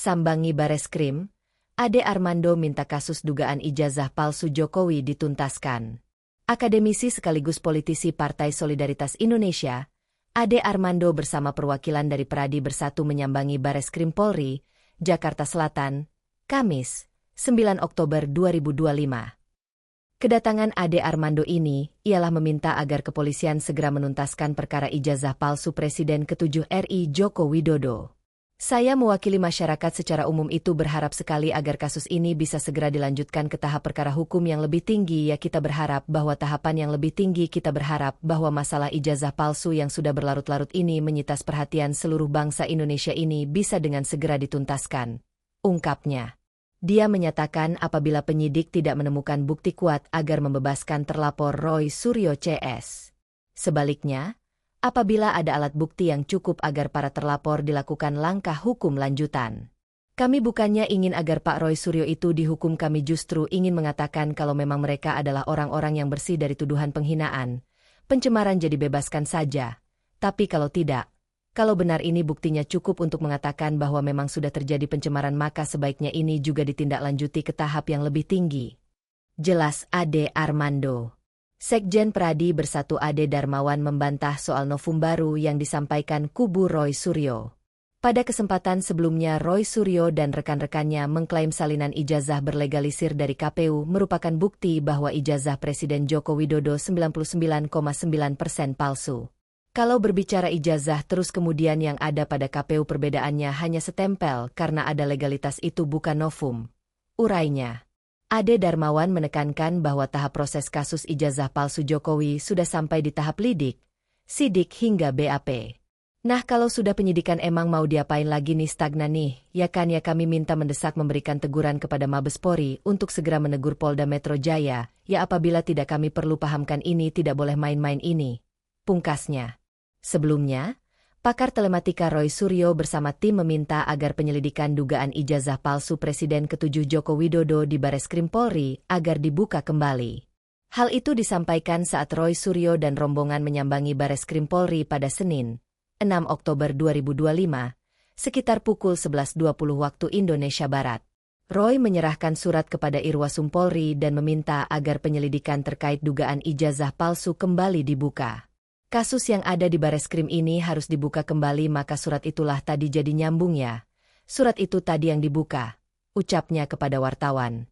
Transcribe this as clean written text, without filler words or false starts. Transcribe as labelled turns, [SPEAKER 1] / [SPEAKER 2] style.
[SPEAKER 1] sambangi Bareskrim, Ade Armando minta kasus dugaan ijazah palsu Jokowi dituntaskan. Akademisi sekaligus politisi Partai Solidaritas Indonesia, Ade Armando bersama perwakilan dari Pradi Bersatu menyambangi Bareskrim Polri, Jakarta Selatan, Kamis, 9 Oktober 2025. Kedatangan Ade Armando ini ialah meminta agar kepolisian segera menuntaskan perkara ijazah palsu Presiden ke-7 RI Joko Widodo. Saya mewakili masyarakat secara umum itu berharap sekali agar kasus ini bisa segera dilanjutkan ke tahap perkara hukum yang lebih tinggi kita berharap bahwa tahapan yang lebih tinggi kita berharap bahwa masalah ijazah palsu yang sudah berlarut-larut ini menyita perhatian seluruh bangsa Indonesia ini bisa dengan segera dituntaskan, ungkapnya. Dia menyatakan apabila penyidik tidak menemukan bukti kuat agar membebaskan terlapor Roy Suryo CS. Sebaliknya, apabila ada alat bukti yang cukup agar para terlapor dilakukan langkah hukum lanjutan. Kami bukannya ingin agar Pak Roy Suryo itu dihukum, kami justru ingin mengatakan kalau memang mereka adalah orang-orang yang bersih dari tuduhan penghinaan, pencemaran jadi bebaskan saja. Tapi kalau tidak, kalau benar ini buktinya cukup untuk mengatakan bahwa memang sudah terjadi pencemaran maka sebaiknya ini juga ditindaklanjuti ke tahap yang lebih tinggi. Jelas Ade Armando. Sekjen Pradi Bersatu Ade Darmawan membantah soal novum baru yang disampaikan kubu Roy Suryo. Pada kesempatan sebelumnya Roy Suryo dan rekan-rekannya mengklaim salinan ijazah berlegalisir dari KPU merupakan bukti bahwa ijazah Presiden Joko Widodo 99,9% palsu. Kalau berbicara ijazah terus kemudian yang ada pada KPU perbedaannya hanya setempel karena ada legalitas itu bukan novum, urainya. Ade Darmawan menekankan bahwa tahap proses kasus ijazah palsu Jokowi sudah sampai di tahap lidik, sidik hingga BAP. Nah kalau sudah penyidikan emang mau diapain lagi nih, stagnan nih, ya kami minta mendesak memberikan teguran kepada Mabes Polri untuk segera menegur Polda Metro Jaya, ya apabila tidak kami perlu pahamkan ini tidak boleh main-main ini, pungkasnya. Sebelumnya, pakar telematika Roy Suryo bersama tim meminta agar penyelidikan dugaan ijazah palsu Presiden ke-7 Joko Widodo di Bareskrim Polri agar dibuka kembali. Hal itu disampaikan saat Roy Suryo dan rombongan menyambangi Bareskrim Polri pada Senin, 6 Oktober 2025, sekitar pukul 11.20 waktu Indonesia Barat. Roy menyerahkan surat kepada Irwasum Polri dan meminta agar penyelidikan terkait dugaan ijazah palsu kembali dibuka. Kasus yang ada di Bareskrim ini harus dibuka kembali maka surat itulah tadi jadi nyambung ya. Surat itu tadi yang dibuka, ucapnya kepada wartawan.